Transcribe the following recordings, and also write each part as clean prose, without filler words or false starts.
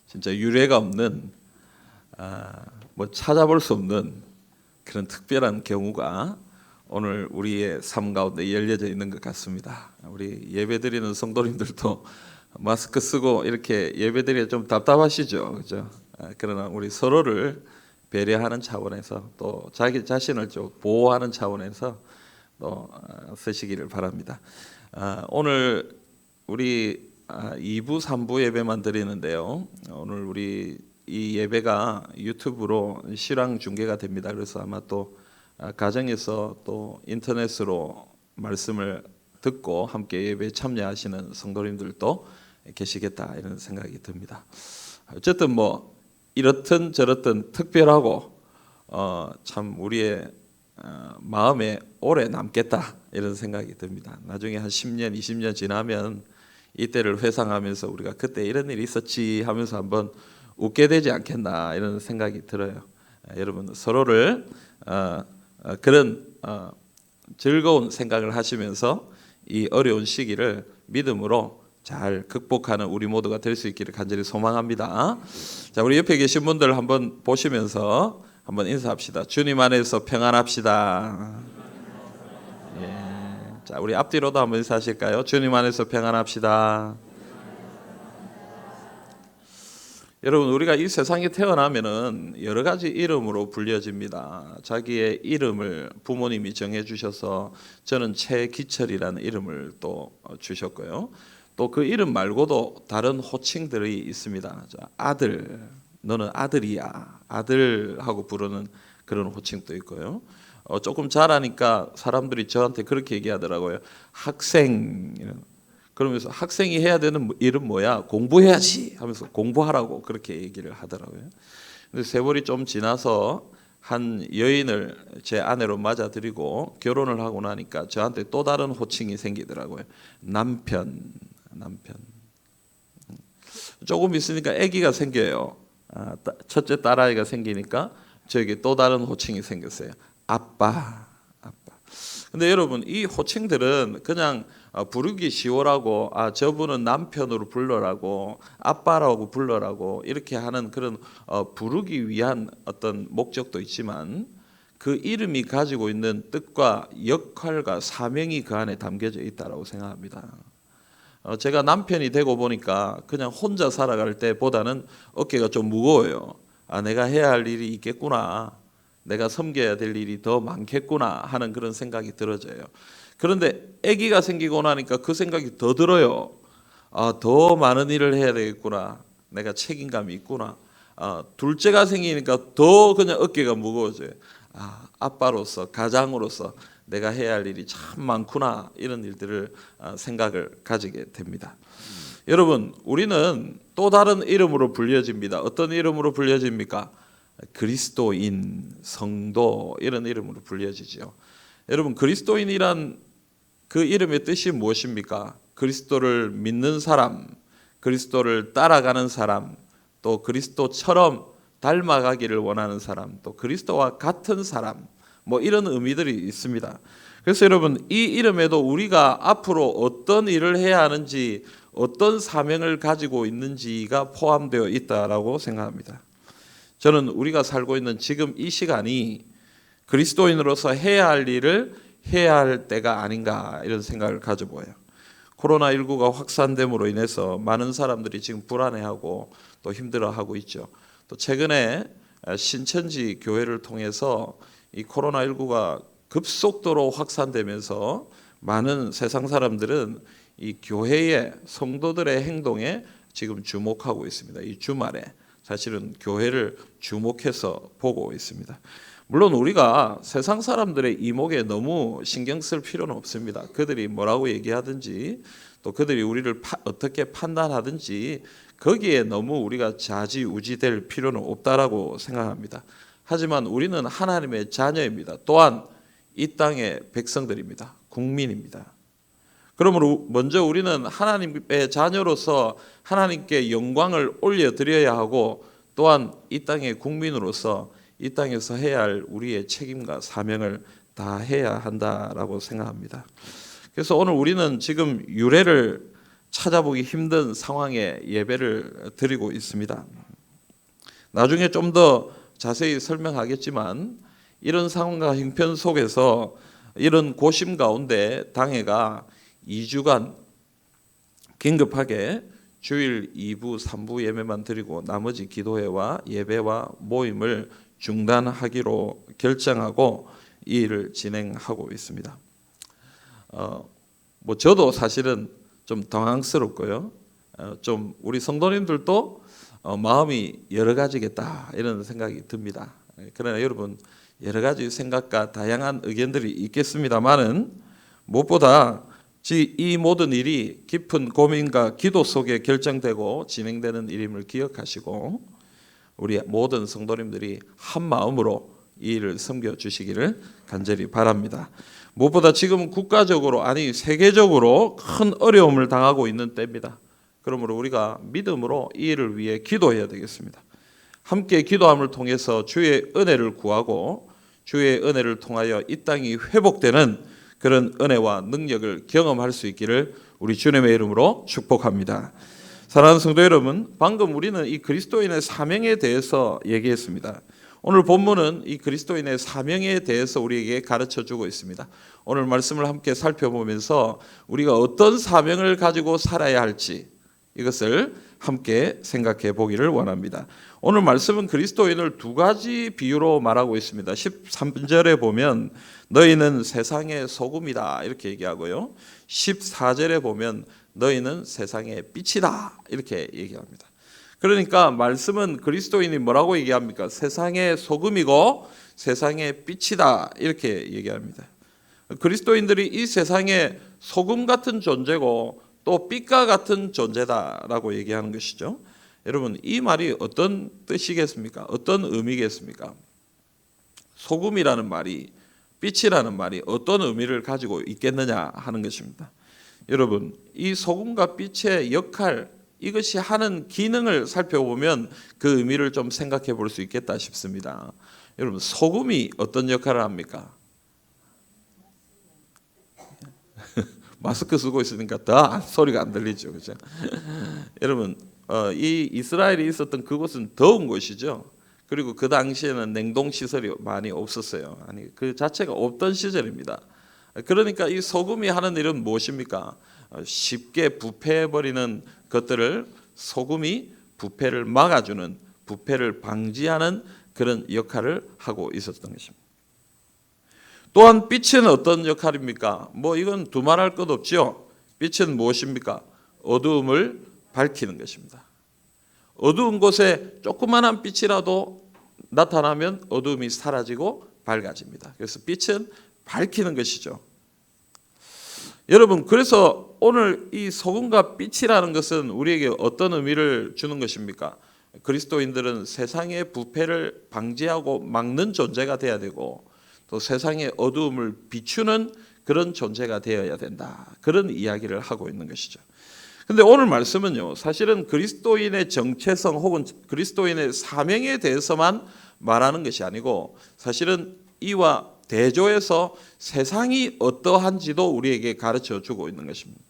진짜 유례가 없는 뭐 찾아볼 수 없는 그런 특별한 경우가 오늘 우리의 삶 가운데 열려져 있는 것 같습니다. 우리 예배드리는 성도님들도 마스크 쓰고 이렇게 예배드리기 좀 답답하시죠, 그죠? 그러나 우리 서로를 배려하는 차원에서 또 자기 자신을 좀 보호하는 차원에서 또 쓰시기를 바랍니다. 오늘 우리 2부, 3부 예배만 드리는데요. 오늘 우리 이 예배가 유튜브로 실황 중계가 됩니다. 그래서 아마 또 가정에서 또 인터넷으로 말씀을 듣고 함께 예배에 참여하시는 성도님들도 계시겠다 이런 생각이 듭니다. 어쨌든 뭐 이렇든 저렇든 특별하고 참 우리의 마음에 오래 남겠다 이런 생각이 듭니다. 나중에 한 10년, 20년 지나면 이때를 회상하면서 우리가 그때 이런 일이 있었지 하면서 한번 웃게 되지 않겠나 이런 생각이 들어요. 여러분 서로를 그런 즐거운 생각을 하시면서 이 어려운 시기를 믿음으로 잘 극복하는 우리 모두가 될 수 있기를 간절히 소망합니다. 자, 우리 옆에 계신 분들 한번 보시면서 한번 인사합시다. 주님 안에서 평안합시다. 예. 자, 우리 앞뒤로도 한번 인사하실까요? 주님 안에서 평안합시다. 여러분, 우리가 이 세상에 태어나면은 여러 가지 이름으로 불려집니다. 자기의 이름을 부모님이 정해주셔서 저는 최기철이라는 이름을 또 주셨고요. 또 그 이름 말고도 다른 호칭들이 있습니다. 자, 아들, 너는 아들이야. 아들하고 부르는 그런 호칭도 있고요. 조금 자라니까 사람들이 저한테 그렇게 얘기하더라고요. 학생. 그러면서 학생이 해야 되는 일은 뭐야? 공부해야지 하면서 공부하라고 그렇게 얘기를 하더라고요. 근데 세월이 좀 지나서 한 여인을 제 아내로 맞아들이고 결혼을 하고 나니까 저한테 또 다른 호칭이 생기더라고요. 남편. 조금 있으니까 아기가 생겨요. 첫째 딸아이가 생기니까 저에게 또 다른 호칭이 생겼어요. 아빠. 근데 여러분 이 호칭들은 그냥 부르기 쉬우라고 저분은 남편으로 불러라고 아빠라고 불러라고 이렇게 하는 그런 부르기 위한 어떤 목적도 있지만 그 이름이 가지고 있는 뜻과 역할과 사명이 그 안에 담겨져 있다고 생각합니다. 제가 남편이 되고 보니까 그냥 혼자 살아갈 때보다는 어깨가 좀 무거워요. 내가 해야 할 일이 있겠구나. 내가 섬겨야 될 일이 더 많겠구나 하는 그런 생각이 들어져요. 그런데 아기가 생기고 나니까 그 생각이 더 들어요. 더 많은 일을 해야 되겠구나. 내가 책임감이 있구나. 둘째가 생기니까 더 그냥 어깨가 무거워져요. 아빠로서 가장으로서 내가 해야 할 일이 참 많구나 이런 일들을 생각을 가지게 됩니다. 여러분 우리는 또 다른 이름으로 불려집니다. 어떤 이름으로 불려집니까? 그리스도인, 성도 이런 이름으로 불려지죠. 여러분 그리스도인이란 그 이름의 뜻이 무엇입니까? 그리스도를 믿는 사람, 그리스도를 따라가는 사람, 또 그리스도처럼 닮아가기를 원하는 사람, 또 그리스도와 같은 사람, 뭐 이런 의미들이 있습니다. 그래서 여러분 이 이름에도 우리가 앞으로 어떤 일을 해야 하는지, 어떤 사명을 가지고 있는지가 포함되어 있다라고 생각합니다. 저는 우리가 살고 있는 지금 이 시간이 그리스도인으로서 해야 할 일을 해야 할 때가 아닌가 이런 생각을 가져보아요. 코로나19가 확산됨으로 인해서 많은 사람들이 지금 불안해하고 또 힘들어하고 있죠. 또 최근에 신천지 교회를 통해서 이 코로나19가 급속도로 확산되면서 많은 세상 사람들은 이 교회의 성도들의 행동에 지금 주목하고 있습니다. 이 주말에 사실은 교회를 주목해서 보고 있습니다. 물론 우리가 세상 사람들의 이목에 너무 신경 쓸 필요는 없습니다. 그들이 뭐라고 얘기하든지 또 그들이 우리를 어떻게 판단하든지 거기에 너무 우리가 좌지우지될 필요는 없다라고 생각합니다. 하지만 우리는 하나님의 자녀입니다. 또한 이 땅의 백성들입니다. 국민입니다. 그러므로 먼저 우리는 하나님의 자녀로서 하나님께 영광을 올려드려야 하고 또한 이 땅의 국민으로서 이 땅에서 해야 할 우리의 책임과 사명을 다 해야 한다라고 생각합니다. 그래서 오늘 우리는 지금 유래를 찾아보기 힘든 상황에 예배를 드리고 있습니다. 나중에 좀 더 자세히 설명하겠지만 이런 상황과 형편 속에서 이런 고심 가운데 당회가 2주간 긴급하게 주일 2부, 3부 예배만 드리고 나머지 기도회와 예배와 모임을 중단하기로 결정하고 이 일을 진행하고 있습니다. 저도 사실은 좀 당황스럽고요. 좀 우리 성도님들도 마음이 여러 가지겠다 이런 생각이 듭니다. 그러나 여러분 여러 가지 생각과 다양한 의견들이 있겠습니다만은 무엇보다 이 모든 일이 깊은 고민과 기도 속에 결정되고 진행되는 일임을 기억하시고 우리 모든 성도님들이 한 마음으로 이 일을 섬겨 주시기를 간절히 바랍니다. 무엇보다 지금 국가적으로 아니 세계적으로 큰 어려움을 당하고 있는 때입니다. 그러므로 우리가 믿음으로 이 일을 위해 기도해야 되겠습니다. 함께 기도함을 통해서 주의 은혜를 구하고 주의 은혜를 통하여 이 땅이 회복되는 그런 은혜와 능력을 경험할 수 있기를 우리 주님의 이름으로 축복합니다. 사랑하는 성도 여러분, 방금 우리는 이 그리스도인의 사명에 대해서 얘기했습니다. 오늘 본문은 이 그리스도인의 사명에 대해서 우리에게 가르쳐주고 있습니다. 오늘 말씀을 함께 살펴보면서 우리가 어떤 사명을 가지고 살아야 할지 이것을 함께 생각해 보기를 원합니다. 오늘 말씀은 그리스도인을 두 가지 비유로 말하고 있습니다. 13절에 보면 너희는 세상의 소금이다 이렇게 얘기하고요. 14절에 보면 너희는 세상의 빛이다 이렇게 얘기합니다. 그러니까 말씀은 그리스도인이 뭐라고 얘기합니까? 세상의 소금이고 세상의 빛이다 이렇게 얘기합니다. 그리스도인들이 이 세상의 소금 같은 존재고 또 빛과 같은 존재다라고 얘기하는 것이죠. 여러분 이 말이 어떤 뜻이겠습니까? 어떤 의미겠습니까? 소금이라는 말이 빛이라는 말이 어떤 의미를 가지고 있겠느냐 하는 것입니다. 여러분 이 소금과 빛의 역할 이것이 하는 기능을 살펴보면 그 의미를 좀 생각해 볼 수 있겠다 싶습니다. 여러분 소금이 어떤 역할을 합니까? 마스크 쓰고 있으니까 더 소리가 안 들리죠, 그렇죠? 여러분 이 이스라엘이 있었던 그곳은 더운 곳이죠. 그리고 그 당시에는 냉동 시설이 많이 없었어요. 아니 그 자체가 없던 시절입니다. 그러니까 이 소금이 하는 일은 무엇입니까? 쉽게 부패해버리는 것들을 소금이 부패를 막아주는, 부패를 방지하는 그런 역할을 하고 있었던 것입니다. 또한 빛은 어떤 역할입니까? 이건 두말할 것 없죠. 빛은 무엇입니까? 어두움을 밝히는 것입니다. 어두운 곳에 조그만한 빛이라도 나타나면 어두움이 사라지고 밝아집니다. 그래서 빛은 밝히는 것이죠. 여러분 그래서 오늘 이 소금과 빛이라는 것은 우리에게 어떤 의미를 주는 것입니까? 그리스도인들은 세상의 부패를 방지하고 막는 존재가 되어야 되고 또 세상의 어두움을 비추는 그런 존재가 되어야 된다. 그런 이야기를 하고 있는 것이죠. 근데 오늘 말씀은요, 사실은 그리스도인의 정체성 혹은 그리스도인의 사명에 대해서만 말하는 것이 아니고 사실은 이와 대조해서 세상이 어떠한지도 우리에게 가르쳐 주고 있는 것입니다.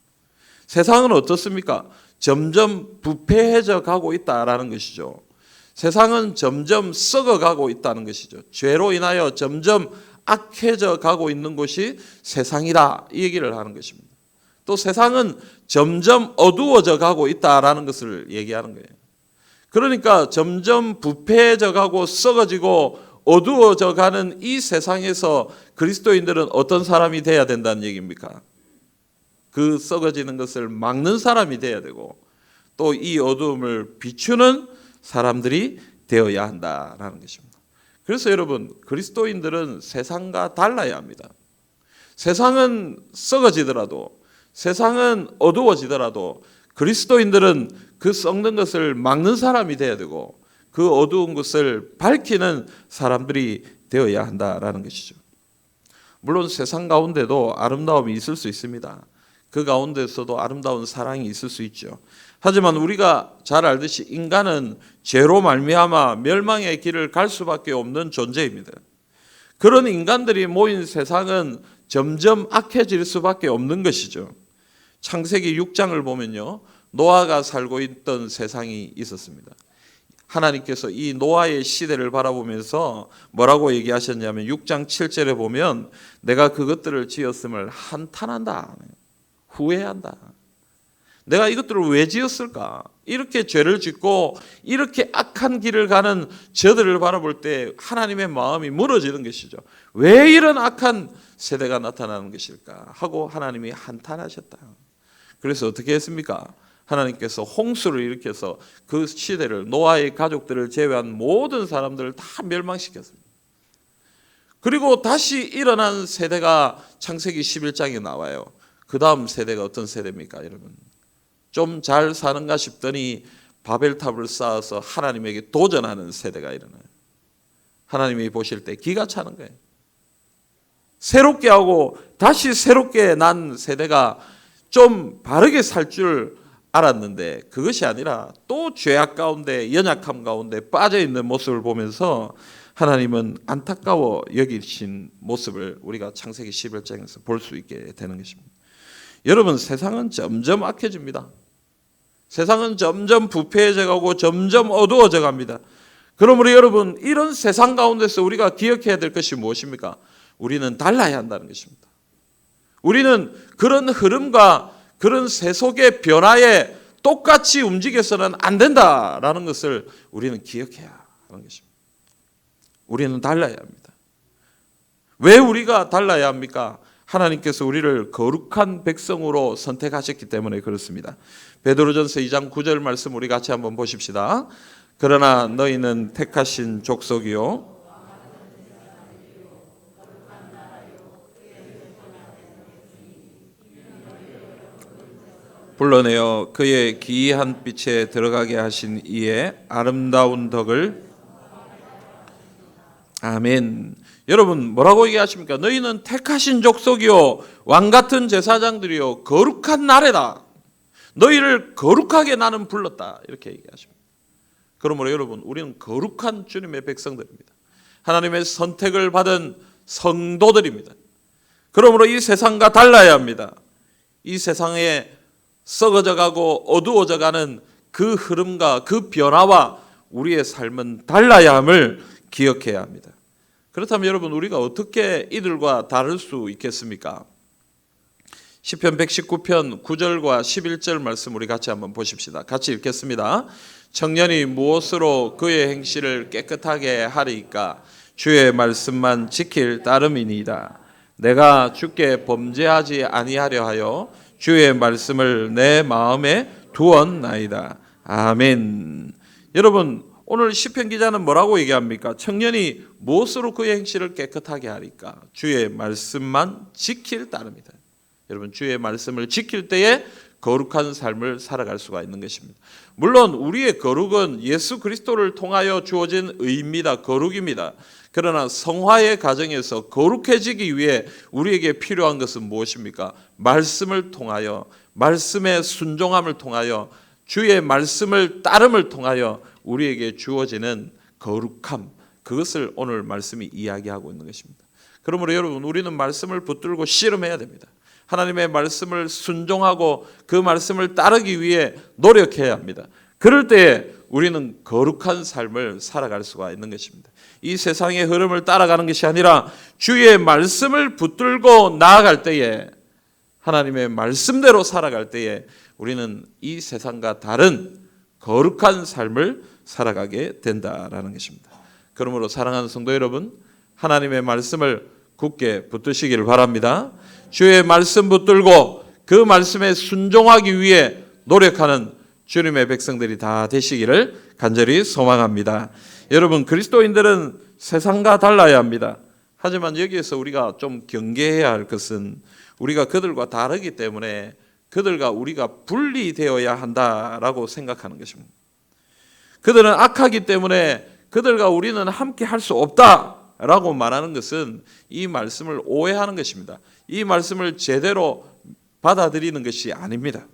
세상은 어떻습니까? 점점 부패해져 가고 있다라는 것이죠. 세상은 점점 썩어가고 있다는 것이죠. 죄로 인하여 점점 악해져 가고 있는 곳이 세상이다 이 얘기를 하는 것입니다. 또 세상은 점점 어두워져 가고 있다라는 것을 얘기하는 거예요. 그러니까 점점 부패해져 가고 썩어지고 어두워져 가는 이 세상에서 그리스도인들은 어떤 사람이 돼야 된다는 얘기입니까? 그 썩어지는 것을 막는 사람이 돼야 되고 또 이 어두움을 비추는 사람들이 되어야 한다라는 것입니다. 그래서 여러분 그리스도인들은 세상과 달라야 합니다. 세상은 썩어지더라도 세상은 어두워지더라도 그리스도인들은 그 썩는 것을 막는 사람이 되어야 되고 그 어두운 것을 밝히는 사람들이 되어야 한다라는 것이죠. 물론 세상 가운데도 아름다움이 있을 수 있습니다. 그 가운데서도 아름다운 사랑이 있을 수 있죠. 하지만 우리가 잘 알듯이 인간은 죄로 말미암아 멸망의 길을 갈 수밖에 없는 존재입니다. 그런 인간들이 모인 세상은 점점 악해질 수밖에 없는 것이죠. 창세기 6장을 보면요, 노아가 살고 있던 세상이 있었습니다. 하나님께서 이 노아의 시대를 바라보면서 뭐라고 얘기하셨냐면 6장 7절에 보면 내가 그것들을 지었음을 한탄한다, 후회한다. 내가 이것들을 왜 지었을까? 이렇게 죄를 짓고 이렇게 악한 길을 가는 저들을 바라볼 때 하나님의 마음이 무너지는 것이죠. 왜 이런 악한 세대가 나타나는 것일까 하고 하나님이 한탄하셨다. 그래서 어떻게 했습니까? 하나님께서 홍수를 일으켜서 그 시대를, 노아의 가족들을 제외한 모든 사람들을 다 멸망시켰습니다. 그리고 다시 일어난 세대가 창세기 11장에 나와요. 그 다음 세대가 어떤 세대입니까, 여러분? 좀 잘 사는가 싶더니 바벨탑을 쌓아서 하나님에게 도전하는 세대가 일어나요. 하나님이 보실 때 기가 차는 거예요. 새롭게 하고 다시 새롭게 난 세대가 좀 바르게 살 줄 알았는데 그것이 아니라 또 죄악 가운데, 연약함 가운데 빠져있는 모습을 보면서 하나님은 안타까워 여기신 모습을 우리가 창세기 11장에서 볼 수 있게 되는 것입니다. 여러분, 세상은 점점 악해집니다. 세상은 점점 부패해져 가고 점점 어두워져 갑니다. 그러므로 여러분, 이런 세상 가운데서 우리가 기억해야 될 것이 무엇입니까? 우리는 달라야 한다는 것입니다. 우리는 그런 흐름과 그런 세속의 변화에 똑같이 움직여서는 안 된다라는 것을 우리는 기억해야 하는 것입니다. 우리는 달라야 합니다. 왜 우리가 달라야 합니까? 하나님께서 우리를 거룩한 백성으로 선택하셨기 때문에 그렇습니다. 베드로전서 2장 9절 말씀 우리 같이 한번 보십시다. 그러나 너희는 택하신 족속이요 불러내어 그의 기이한 빛에 들어가게 하신 이의 아름다운 덕을. 아멘. 여러분, 뭐라고 얘기하십니까? 너희는 택하신 족속이요 왕같은 제사장들이요 거룩한 나라다. 너희를 거룩하게 나는 불렀다. 이렇게 얘기하십니다. 그러므로 여러분, 우리는 거룩한 주님의 백성들입니다. 하나님의 선택을 받은 성도들입니다. 그러므로 이 세상과 달라야 합니다. 이 세상에 썩어져 가고 어두워져 가는 그 흐름과 그 변화와 우리의 삶은 달라야 함을 기억해야 합니다. 그렇다면 여러분, 우리가 어떻게 이들과 다를 수 있겠습니까? 시편 119편 9절과 11절 말씀 우리 같이 한번 보십시다. 같이 읽겠습니다. 청년이 무엇으로 그의 행실을 깨끗하게 하리이까? 주의 말씀만 지킬 따름이니이다. 내가 주께 범죄하지 아니하려 하여 주의 말씀을 내 마음에 두었나이다. 아멘. 여러분, 오늘 시편 기자는 뭐라고 얘기합니까? 청년이 무엇으로 그의 행실을 깨끗하게 하리까? 주의 말씀만 지킬 따름이다. 여러분, 주의 말씀을 지킬 때에 거룩한 삶을 살아갈 수가 있는 것입니다. 물론 우리의 거룩은 예수 그리스도를 통하여 주어진 의입니다. 거룩입니다. 그러나 성화의 과정에서 거룩해지기 위해 우리에게 필요한 것은 무엇입니까? 말씀을 통하여, 말씀의 순종함을 통하여, 주의 말씀을 따름을 통하여 우리에게 주어지는 거룩함, 그것을 오늘 말씀이 이야기하고 있는 것입니다. 그러므로 여러분, 우리는 말씀을 붙들고 씨름해야 됩니다. 하나님의 말씀을 순종하고 그 말씀을 따르기 위해 노력해야 합니다. 그럴 때에 우리는 거룩한 삶을 살아갈 수가 있는 것입니다. 이 세상의 흐름을 따라가는 것이 아니라 주의 말씀을 붙들고 나아갈 때에, 하나님의 말씀대로 살아갈 때에 우리는 이 세상과 다른 거룩한 삶을 살아가게 된다라는 것입니다. 그러므로 사랑하는 성도 여러분, 하나님의 말씀을 굳게 붙드시기를 바랍니다. 주의 말씀 붙들고 그 말씀에 순종하기 위해 노력하는 주님의 백성들이 다 되시기를 간절히 소망합니다. 여러분, 그리스도인들은 세상과 달라야 합니다. 하지만 여기에서 우리가 좀 경계해야 할 것은 우리가 그들과 다르기 때문에 그들과 우리가 분리되어야 한다라고 생각하는 것입니다. 그들은 악하기 때문에 그들과 우리는 함께 할 수 없다라고 말하는 것은 이 말씀을 오해하는 것입니다. 이 말씀을 제대로 받아들이는 것이 아닙니다.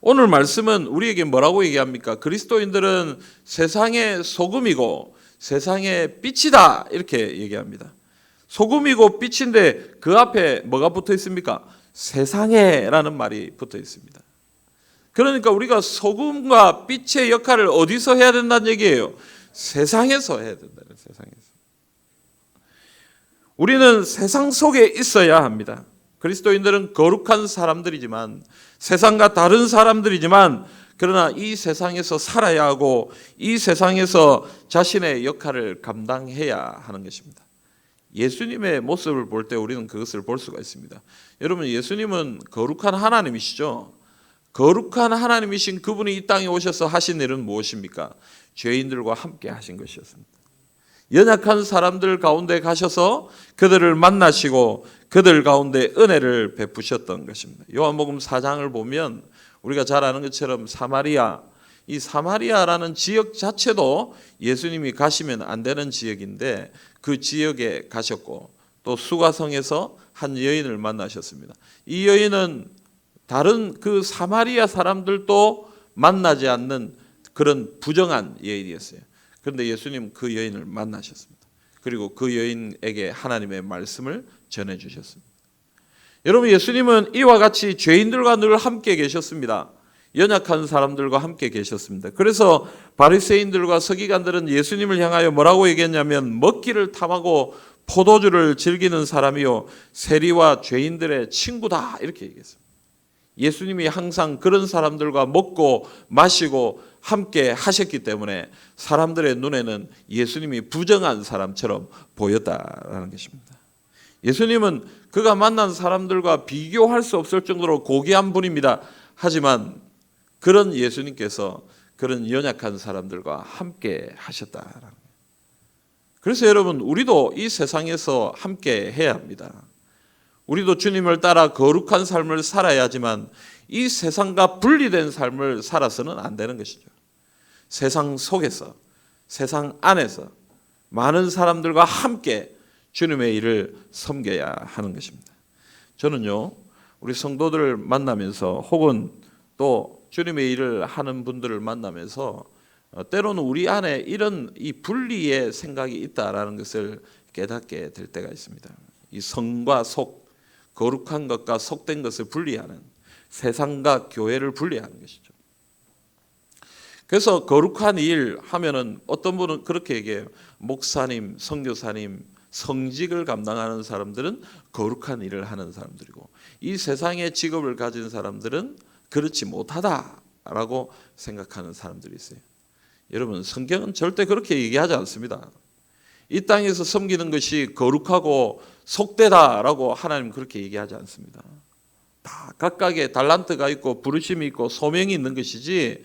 오늘 말씀은 우리에게 뭐라고 얘기합니까? 그리스도인들은 세상의 소금이고 세상의 빛이다, 이렇게 얘기합니다. 소금이고 빛인데 그 앞에 뭐가 붙어 있습니까? 세상에라는 말이 붙어 있습니다. 그러니까 우리가 소금과 빛의 역할을 어디서 해야 된다는 얘기예요? 세상에서 해야 된다는, 세상에서. 우리는 세상 속에 있어야 합니다. 그리스도인들은 거룩한 사람들이지만, 세상과 다른 사람들이지만, 그러나 이 세상에서 살아야 하고 이 세상에서 자신의 역할을 감당해야 하는 것입니다. 예수님의 모습을 볼 때 우리는 그것을 볼 수가 있습니다. 여러분, 예수님은 거룩한 하나님이시죠. 거룩한 하나님이신 그분이 이 땅에 오셔서 하신 일은 무엇입니까? 죄인들과 함께 하신 것이었습니다. 연약한 사람들 가운데 가셔서 그들을 만나시고 그들 가운데 은혜를 베푸셨던 것입니다. 요한복음 4장을 보면 우리가 잘 아는 것처럼 사마리아, 이 사마리아라는 지역 자체도 예수님이 가시면 안 되는 지역인데 그 지역에 가셨고, 또 수가성에서 한 여인을 만나셨습니다. 이 여인은 다른 그 사마리아 사람들도 만나지 않는 그런 부정한 여인이었어요. 그런데 예수님 그 여인을 만나셨습니다. 그리고 그 여인에게 하나님의 말씀을 전해주셨습니다. 여러분, 예수님은 이와 같이 죄인들과 늘 함께 계셨습니다. 연약한 사람들과 함께 계셨습니다. 그래서 바리새인들과 서기관들은 예수님을 향하여 뭐라고 얘기했냐면, 먹기를 탐하고 포도주를 즐기는 사람이요 세리와 죄인들의 친구다, 이렇게 얘기했습니다. 예수님이 항상 그런 사람들과 먹고 마시고 함께 하셨기 때문에 사람들의 눈에는 예수님이 부정한 사람처럼 보였다라는 것입니다. 예수님은 그가 만난 사람들과 비교할 수 없을 정도로 고귀한 분입니다. 하지만 그런 예수님께서 그런 연약한 사람들과 함께 하셨다라는 거예요. 그래서 여러분, 우리도 이 세상에서 함께 해야 합니다. 우리도 주님을 따라 거룩한 삶을 살아야 하지만 이 세상과 분리된 삶을 살아서는 안 되는 것이죠. 세상 속에서, 세상 안에서 많은 사람들과 함께 주님의 일을 섬겨야 하는 것입니다. 저는요, 우리 성도들을 만나면서 혹은 또 주님의 일을 하는 분들을 만나면서 때로는 우리 안에 이런 이 분리의 생각이 있다라는 것을 깨닫게 될 때가 있습니다. 이 성과 속, 거룩한 것과 속된 것을 분리하는, 세상과 교회를 분리하는 것이죠. 그래서 거룩한 일 하면은 어떤 분은 그렇게 얘기해요. 목사님, 선교사님, 성직을 감당하는 사람들은 거룩한 일을 하는 사람들이고, 이 세상의 직업을 가진 사람들은 그렇지 못하다라고 생각하는 사람들이 있어요. 여러분, 성경은 절대 그렇게 얘기하지 않습니다. 이 땅에서 섬기는 것이 거룩하고 속되다라고 하나님 그렇게 얘기하지 않습니다. 다 각각의 달란트가 있고 부르심이 있고 소명이 있는 것이지,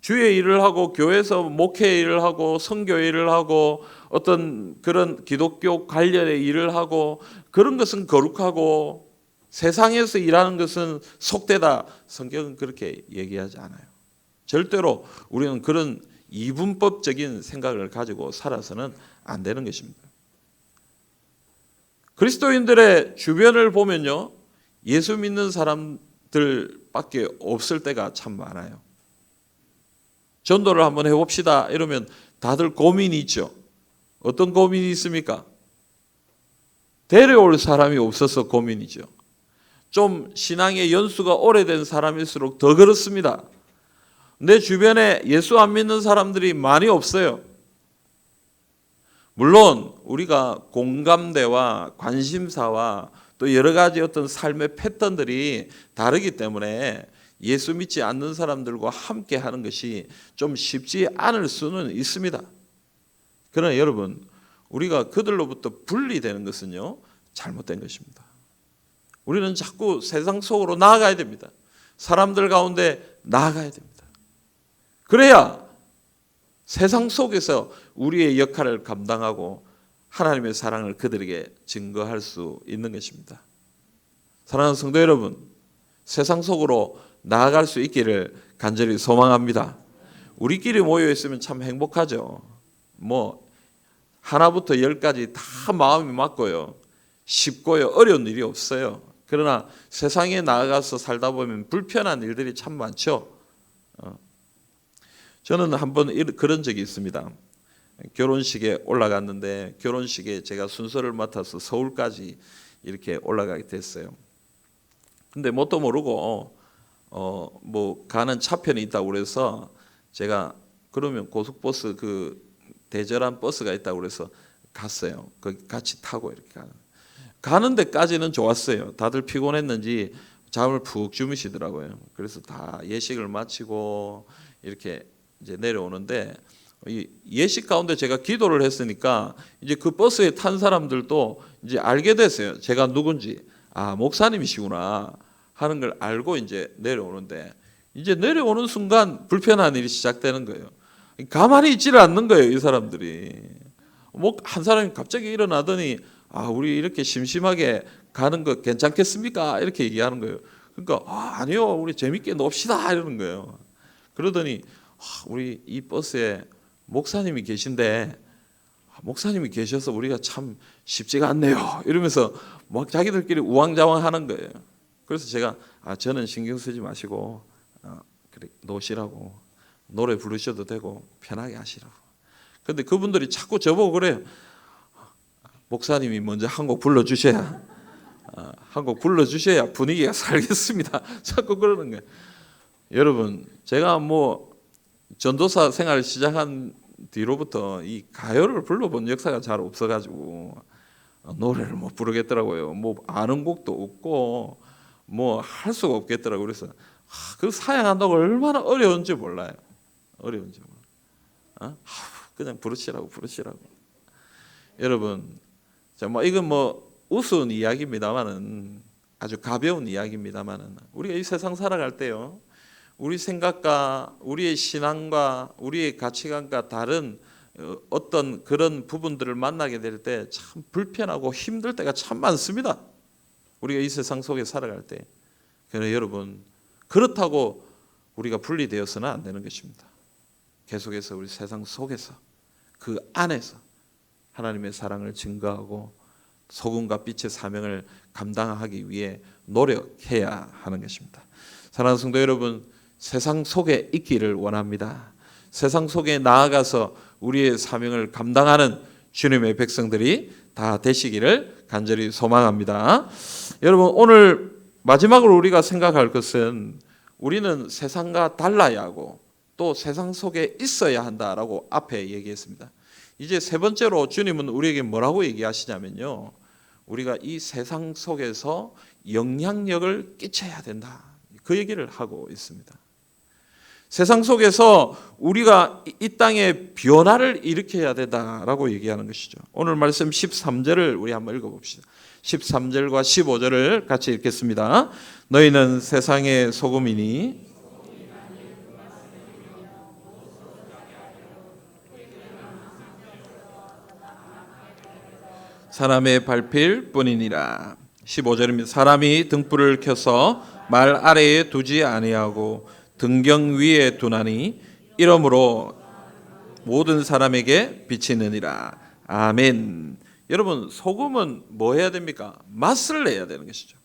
주의 일을 하고 교회에서 목회 일을 하고 선교 일을 하고 어떤 그런 기독교 관련의 일을 하고 그런 것은 거룩하고 세상에서 일하는 것은 속되다, 성경은 그렇게 얘기하지 않아요. 절대로 우리는 그런 이분법적인 생각을 가지고 살아서는 안 되는 것입니다. 그리스도인들의 주변을 보면요, 예수 믿는 사람들밖에 없을 때가 참 많아요. 전도를 한번 해봅시다 이러면 다들 고민이 있죠. 어떤 고민이 있습니까? 데려올 사람이 없어서 고민이죠. 좀 신앙의 연수가 오래된 사람일수록 더 그렇습니다. 내 주변에 예수 안 믿는 사람들이 많이 없어요. 물론 우리가 공감대와 관심사와 또 여러 가지 어떤 삶의 패턴들이 다르기 때문에 예수 믿지 않는 사람들과 함께 하는 것이 좀 쉽지 않을 수는 있습니다. 그러나 여러분, 우리가 그들로부터 분리되는 것은요, 잘못된 것입니다. 우리는 자꾸 세상 속으로 나아가야 됩니다. 사람들 가운데 나아가야 됩니다. 그래야 세상 속에서 우리의 역할을 감당하고 하나님의 사랑을 그들에게 증거할 수 있는 것입니다. 사랑하는 성도 여러분, 세상 속으로 나아갈 수 있기를 간절히 소망합니다. 우리끼리 모여 있으면 참 행복하죠. 뭐 하나부터 열까지 다 마음이 맞고요, 쉽고요, 어려운 일이 없어요. 그러나 세상에 나아가서 살다 보면 불편한 일들이 참 많죠. 저는 한번 그런 적이 있습니다. 결혼식에 올라갔는데 결혼식에 제가 순서를 맡아서 서울까지 이렇게 올라가게 됐어요. 근데 뭣도 모르고 뭐 가는 차편이 있다고 그래서 제가 그러면 고속버스 그 대절한 버스가 있다고 그래서 갔어요. 거기 같이 타고 이렇게 가는 데까지는 좋았어요. 다들 피곤했는지 잠을 푹 주무시더라고요. 그래서 다 예식을 마치고 이렇게 이제 내려오는데 이 예식 가운데 제가 기도를 했으니까 이제 그 버스에 탄 사람들도 이제 알게 됐어요. 제가 누군지. 아, 목사님이시구나 하는 걸 알고 이제 내려오는데, 이제 내려오는 순간 불편한 일이 시작되는 거예요. 가만히 있지를 않는 거예요, 이 사람들이. 뭐 한 사람이 갑자기 일어나더니 아, 우리 이렇게 심심하게 가는 거 괜찮겠습니까? 이렇게 얘기하는 거예요. 그러니까 아니요, 우리 재밌게 놉시다 이러는 거예요. 그러더니 우리 이 버스에 목사님이 계신데 목사님이 계셔서 우리가 참 쉽지가 않네요 이러면서 막 자기들끼리 우왕좌왕하는 거예요. 그래서 제가 저는 신경 쓰지 마시고 그래 놓으시라고, 노래 부르셔도 되고 편하게 하시라고. 근데 그분들이 자꾸 저보고 그래요. 목사님이 먼저 한 곡 불러주셔야 분위기가 살겠습니다. 자꾸 그러는 거예요. 여러분, 제가 뭐 전도사 생활 시작한 뒤로부터 이 가요를 불러본 역사가 잘 없어가지고 노래를 못 부르겠더라고요. 뭐 아는 곡도 없고 뭐 할 수가 없겠더라고요. 그래서 그 사양한다고 얼마나 어려운지 몰라요. 그냥 부르시라고. 여러분, 뭐 이건 뭐 우스운 이야기입니다만은, 아주 가벼운 이야기입니다만은, 우리가 이 세상 살아갈 때요, 우리 생각과 우리의 신앙과 우리의 가치관과 다른 어떤 그런 부분들을 만나게 될 때 참 불편하고 힘들 때가 참 많습니다. 우리가 이 세상 속에 살아갈 때. 그러나 여러분, 그렇다고 우리가 분리되어서는 안 되는 것입니다. 계속해서 우리 세상 속에서 그 안에서 하나님의 사랑을 증거하고 소금과 빛의 사명을 감당하기 위해 노력해야 하는 것입니다. 사랑하는 성도 여러분, 세상 속에 있기를 원합니다. 세상 속에 나아가서 우리의 사명을 감당하는 주님의 백성들이 다 되시기를 간절히 소망합니다. 여러분, 오늘 마지막으로 우리가 생각할 것은 우리는 세상과 달라야 하고 또 세상 속에 있어야 한다라고 앞에 얘기했습니다. 이제 세 번째로 주님은 우리에게 뭐라고 얘기하시냐면요, 우리가 이 세상 속에서 영향력을 끼쳐야 된다, 그 얘기를 하고 있습니다. 세상 속에서 우리가 이 땅에 변화를 일으켜야 된다라고 얘기하는 것이죠. 오늘 말씀 13절을 우리 한번 읽어봅시다. 13절과 15절을 같이 읽겠습니다. 너희는 세상의 소금이니 사람의 밟힐 뿐이니라. 15절입니다. 사람이 등불을 켜서 말 아래에 두지 아니하고 등경 위에 두나니 이러므로 모든 사람에게 비치느니라. 아멘. 여러분, 소금은 뭐 해야 됩니까? 맛을 내야 되는 것이죠.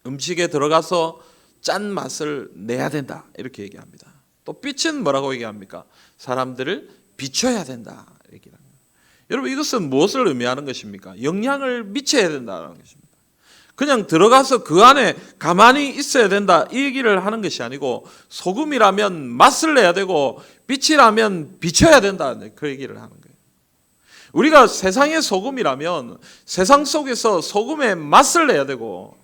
음식에 들어가서 짠 맛을 내야 된다, 이렇게 얘기합니다. 또 빛은 뭐라고 얘기합니까? 사람들을 비춰야 된다, 이렇게. 여러분, 이것은 무엇을 의미하는 것입니까? 영향을 미쳐야 된다는 것입니다. 그냥 들어가서 그 안에 가만히 있어야 된다, 이 얘기를 하는 것이 아니고, 소금이라면 맛을 내야 되고 빛이라면 비춰야 된다, 그 얘기를 하는 거예요. 우리가 세상의 소금이라면 세상 속에서 소금의 맛을 내야 되고,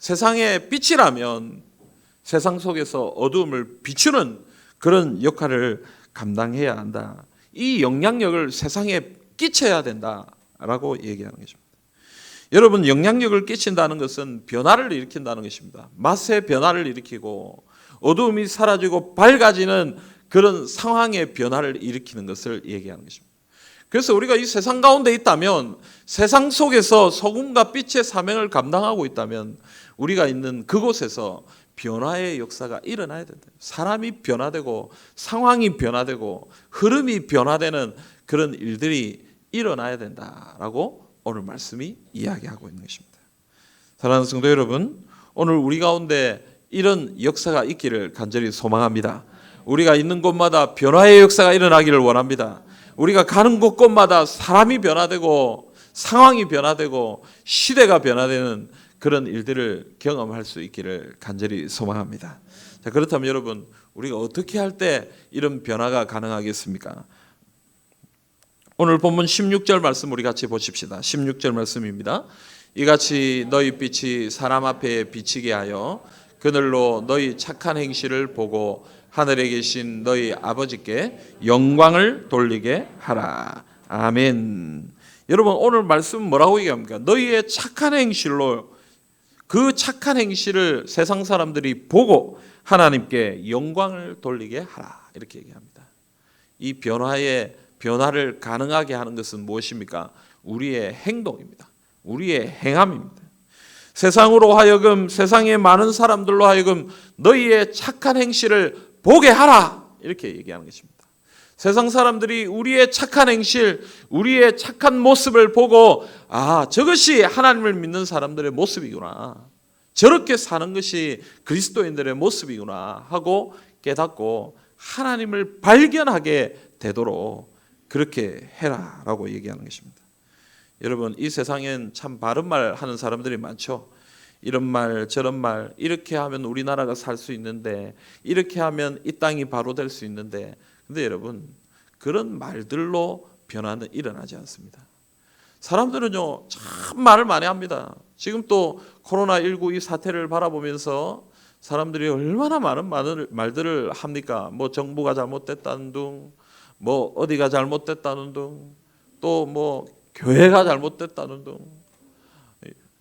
세상의 빛이라면 세상 속에서 어두움을 비추는 그런 역할을 감당해야 한다. 이 영향력을 세상에 끼쳐야 된다라고 얘기하는 것입니다. 여러분, 영향력을 끼친다는 것은 변화를 일으킨다는 것입니다. 맛의 변화를 일으키고 어두움이 사라지고 밝아지는 그런 상황의 변화를 일으키는 것을 얘기하는 것입니다. 그래서 우리가 이 세상 가운데 있다면, 세상 속에서 소금과 빛의 사명을 감당하고 있다면, 우리가 있는 그곳에서 변화의 역사가 일어나야 된다. 사람이 변화되고 상황이 변화되고 흐름이 변화되는 그런 일들이 일어나야 된다라고 오늘 말씀이 이야기하고 있는 것입니다. 사랑하는 성도 여러분, 오늘 우리 가운데 이런 역사가 있기를 간절히 소망합니다. 우리가 있는 곳마다 변화의 역사가 일어나기를 원합니다. 우리가 가는 곳곳마다 사람이 변화되고 상황이 변화되고 시대가 변화되는 그런 일들을 경험할 수 있기를 간절히 소망합니다. 자, 그렇다면 여러분, 우리가 어떻게 할 때 이런 변화가 가능하겠습니까? 오늘 본문 16절 말씀 우리 같이 보십시다. 16절 말씀입니다. 이같이 너희 빛이 사람 앞에 비치게 하여 그늘로 너희 착한 행실을 보고 하늘에 계신 너희 아버지께 영광을 돌리게 하라. 아멘. 여러분, 오늘 말씀 뭐라고 얘기합니까? 너희의 착한 행실로, 그 착한 행실을 세상 사람들이 보고 하나님께 영광을 돌리게 하라, 이렇게 얘기합니다. 이 변화를 가능하게 하는 것은 무엇입니까? 우리의 행동입니다. 우리의 행함입니다. 세상으로 하여금, 세상의 많은 사람들로 하여금 너희의 착한 행실을 보게 하라, 이렇게 얘기하는 것입니다. 세상 사람들이 우리의 착한 행실, 우리의 착한 모습을 보고, 아, 저것이 하나님을 믿는 사람들의 모습이구나, 저렇게 사는 것이 그리스도인들의 모습이구나 하고 깨닫고 하나님을 발견하게 되도록 그렇게 해라라고 얘기하는 것입니다. 여러분, 이 세상엔 참 바른 말 하는 사람들이 많죠. 이런 말 저런 말, 이렇게 하면 우리나라가 살 수 있는데, 이렇게 하면 이 땅이 바로 될 수 있는데, 근데 여러분, 그런 말들로 변화는 일어나지 않습니다. 사람들은요, 참 말을 많이 합니다. 지금 또 코로나19 이 사태를 바라보면서 사람들이 얼마나 많은 말들을 합니까? 뭐 정부가 잘못됐다는 둥, 뭐 어디가 잘못됐다는 둥, 또 뭐 교회가 잘못됐다는 둥,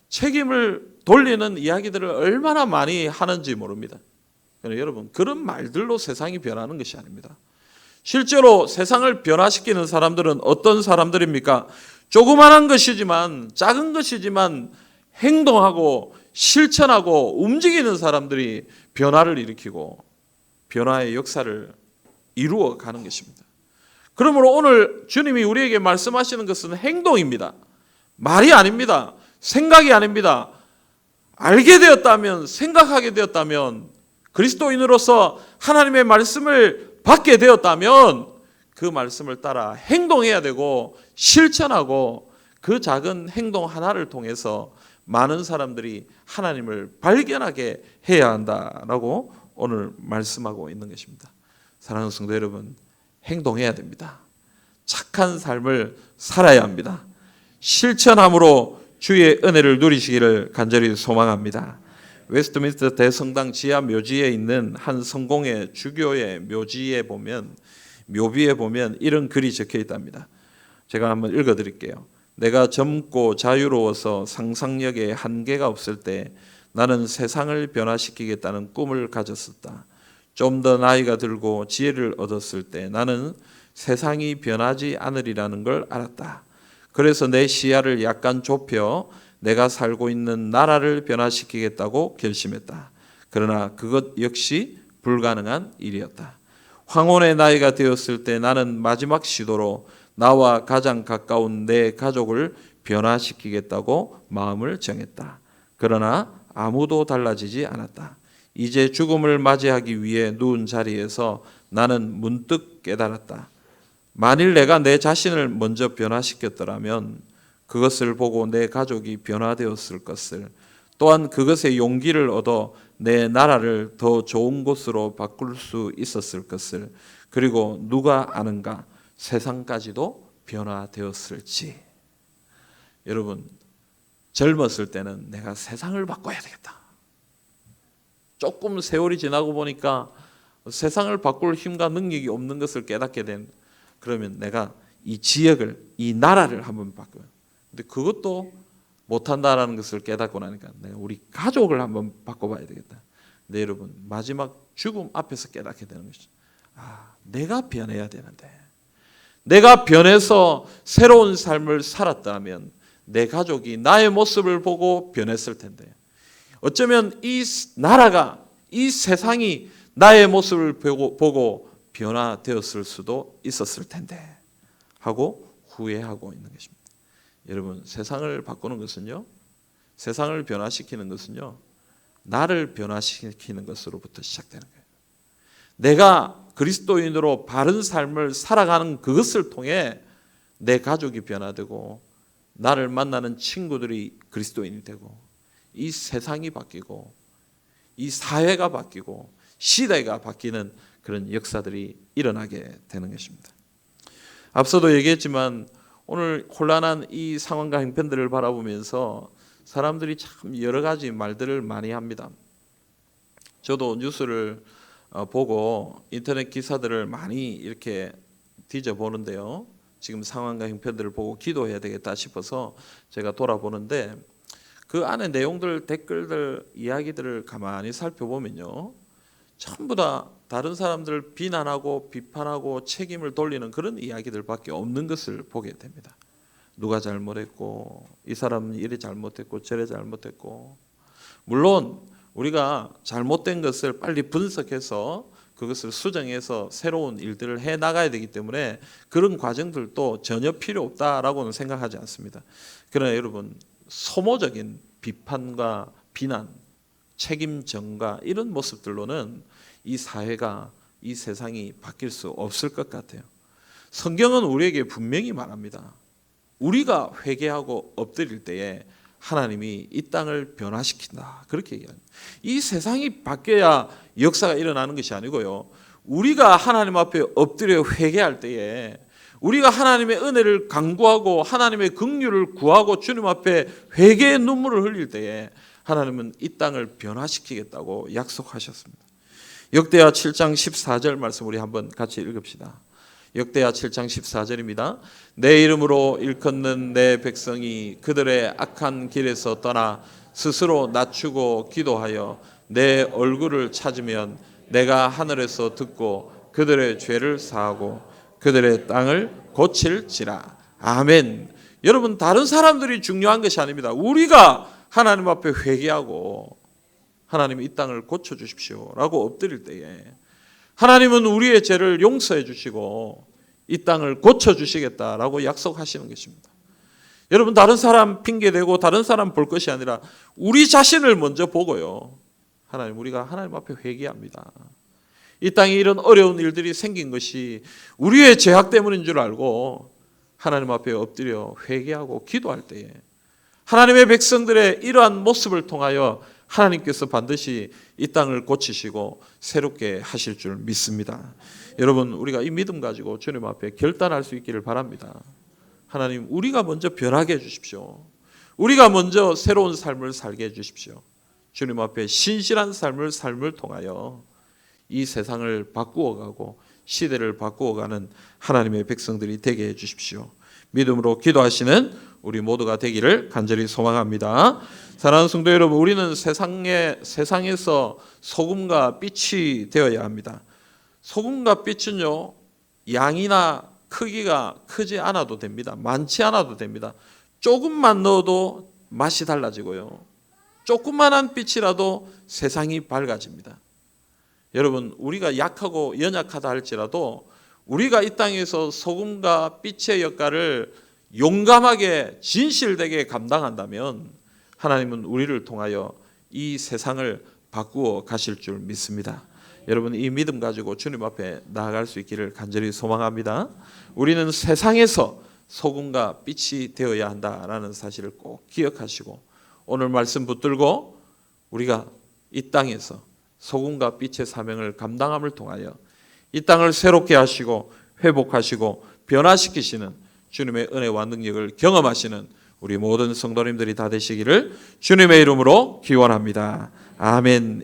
책임을 돌리는 이야기들을 얼마나 많이 하는지 모릅니다. 그러나 여러분, 그런 말들로 세상이 변하는 것이 아닙니다. 실제로 세상을 변화시키는 사람들은 어떤 사람들입니까? 조그마한 것이지만, 작은 것이지만 행동하고 실천하고 움직이는 사람들이 변화를 일으키고 변화의 역사를 이루어 가는 것입니다. 그러므로 오늘 주님이 우리에게 말씀하시는 것은 행동입니다. 말이 아닙니다. 생각이 아닙니다. 알게 되었다면, 생각하게 되었다면, 그리스도인으로서 하나님의 말씀을 받게 되었다면 그 말씀을 따라 행동해야 되고 실천하고, 그 작은 행동 하나를 통해서 많은 사람들이 하나님을 발견하게 해야 한다라고 오늘 말씀하고 있는 것입니다. 사랑하는 성도 여러분, 행동해야 됩니다. 착한 삶을 살아야 합니다. 실천함으로 주의 은혜를 누리시기를 간절히 소망합니다. 웨스트민스터 대성당 지하 묘지에 있는 한 성공의 주교의 묘지에 보면, 묘비에 보면 이런 글이 적혀 있답니다. 제가 한번 읽어드릴게요. 내가 젊고 자유로워서 상상력에 한계가 없을 때 나는 세상을 변화시키겠다는 꿈을 가졌었다. 좀 더 나이가 들고 지혜를 얻었을 때 나는 세상이 변하지 않으리라는 걸 알았다. 그래서 내 시야를 약간 좁혀 내가 살고 있는 나라를 변화시키겠다고 결심했다. 그러나 그것 역시 불가능한 일이었다. 황혼의 나이가 되었을 때 나는 마지막 시도로 나와 가장 가까운 내 가족을 변화시키겠다고 마음을 정했다. 그러나 아무도 달라지지 않았다. 이제 죽음을 맞이하기 위해 누운 자리에서 나는 문득 깨달았다. 만일 내가 내 자신을 먼저 변화시켰더라면 그것을 보고 내 가족이 변화되었을 것을, 또한 그것에 용기를 얻어 내 나라를 더 좋은 곳으로 바꿀 수 있었을 것을, 그리고 누가 아는가, 세상까지도 변화되었을지. 여러분, 젊었을 때는 내가 세상을 바꿔야 되겠다. 조금 세월이 지나고 보니까 세상을 바꿀 힘과 능력이 없는 것을 깨닫게 된, 그러면 내가 이 지역을, 이 나라를 한번 바꿔요. 근데 그것도 못한다라는 것을 깨닫고 나니까 내가 우리 가족을 한번 바꿔봐야 되겠다. 근데 여러분, 마지막 죽음 앞에서 깨닫게 되는 것이죠. 아, 내가 변해야 되는데, 내가 변해서 새로운 삶을 살았다면 내 가족이 나의 모습을 보고 변했을 텐데, 어쩌면 이 나라가, 이 세상이 나의 모습을 보고 변화되었을 수도 있었을 텐데 하고 후회하고 있는 것입니다. 여러분, 세상을 바꾸는 것은요, 세상을 변화시키는 것은요, 나를 변화시키는 것으로부터 시작되는 거예요. 내가 그리스도인으로 바른 삶을 살아가는 그것을 통해 내 가족이 변화되고 나를 만나는 친구들이 그리스도인이 되고 이 세상이 바뀌고 이 사회가 바뀌고 시대가 바뀌는 그런 역사들이 일어나게 되는 것입니다. 앞서도 얘기했지만 오늘 혼란한 이 상황과 형편들을 바라보면서 사람들이 참 여러 가지 말들을 많이 합니다. 저도 뉴스를 보고 인터넷 기사들을 많이 이렇게 뒤져보는데요. 지금 상황과 형편들을 보고 기도해야 되겠다 싶어서 제가 돌아보는데 그 안에 내용들, 댓글들, 이야기들을 가만히 살펴보면요, 전부 다 다른 사람들을 비난하고 비판하고 책임을 돌리는 그런 이야기들밖에 없는 것을 보게 됩니다. 누가 잘못했고 이 사람은 이래 잘못했고 저래 잘못했고, 물론 우리가 잘못된 것을 빨리 분석해서 그것을 수정해서 새로운 일들을 해 나가야 되기 때문에 그런 과정들도 전혀 필요 없다라고는 생각하지 않습니다. 그러나 여러분, 소모적인 비판과 비난, 책임 전가 이런 모습들로는 이 사회가, 이 세상이 바뀔 수 없을 것 같아요. 성경은 우리에게 분명히 말합니다. 우리가 회개하고 엎드릴 때에 하나님이 이 땅을 변화시킨다, 그렇게 얘기합니다. 이 세상이 바뀌어야 역사가 일어나는 것이 아니고요, 우리가 하나님 앞에 엎드려 회개할 때에, 우리가 하나님의 은혜를 간구하고 하나님의 긍휼을 구하고 주님 앞에 회개의 눈물을 흘릴 때에 하나님은 이 땅을 변화시키겠다고 약속하셨습니다. 역대하 7장 14절 말씀 우리 한번 같이 읽읍시다. 역대하 7장 14절입니다. 내 이름으로 일컫는 내 백성이 그들의 악한 길에서 떠나 스스로 낮추고 기도하여 내 얼굴을 찾으면 내가 하늘에서 듣고 그들의 죄를 사하고 그들의 땅을 고칠지라. 아멘. 여러분, 다른 사람들이 중요한 것이 아닙니다. 우리가 하나님 앞에 회개하고 하나님 이 땅을 고쳐주십시오 라고 엎드릴 때에 하나님은 우리의 죄를 용서해 주시고 이 땅을 고쳐주시겠다라고 약속하시는 것입니다. 여러분, 다른 사람 핑계대고 다른 사람 볼 것이 아니라 우리 자신을 먼저 보고요, 하나님, 우리가 하나님 앞에 회개합니다. 이 땅에 이런 어려운 일들이 생긴 것이 우리의 죄악 때문인 줄 알고 하나님 앞에 엎드려 회개하고 기도할 때에 하나님의 백성들의 이러한 모습을 통하여 하나님께서 반드시 이 땅을 고치시고 새롭게 하실 줄 믿습니다. 여러분, 우리가 이 믿음 가지고 주님 앞에 결단할 수 있기를 바랍니다. 하나님, 우리가 먼저 변하게 해주십시오. 우리가 먼저 새로운 삶을 살게 해주십시오. 주님 앞에 신실한 삶을 통하여 이 세상을 바꾸어가고 시대를 바꾸어가는 하나님의 백성들이 되게 해주십시오. 믿음으로 기도하시는 우리 모두가 되기를 간절히 소망합니다. 사랑하는 성도 여러분, 우리는 세상에서 소금과 빛이 되어야 합니다. 소금과 빛은요, 양이나 크기가 크지 않아도 됩니다. 많지 않아도 됩니다. 조금만 넣어도 맛이 달라지고요, 조그만한 빛이라도 세상이 밝아집니다. 여러분, 우리가 약하고 연약하다 할지라도 우리가 이 땅에서 소금과 빛의 역할을 용감하게 진실되게 감당한다면 하나님은 우리를 통하여 이 세상을 바꾸어 가실 줄 믿습니다. 여러분, 이 믿음 가지고 주님 앞에 나아갈 수 있기를 간절히 소망합니다. 우리는 세상에서 소금과 빛이 되어야 한다라는 사실을 꼭 기억하시고 오늘 말씀 붙들고 우리가 이 땅에서 소금과 빛의 사명을 감당함을 통하여 이 땅을 새롭게 하시고 회복하시고 변화시키시는 주님의 은혜와 능력을 경험하시는 우리 모든 성도님들이 다 되시기를 주님의 이름으로 기원합니다. 아멘.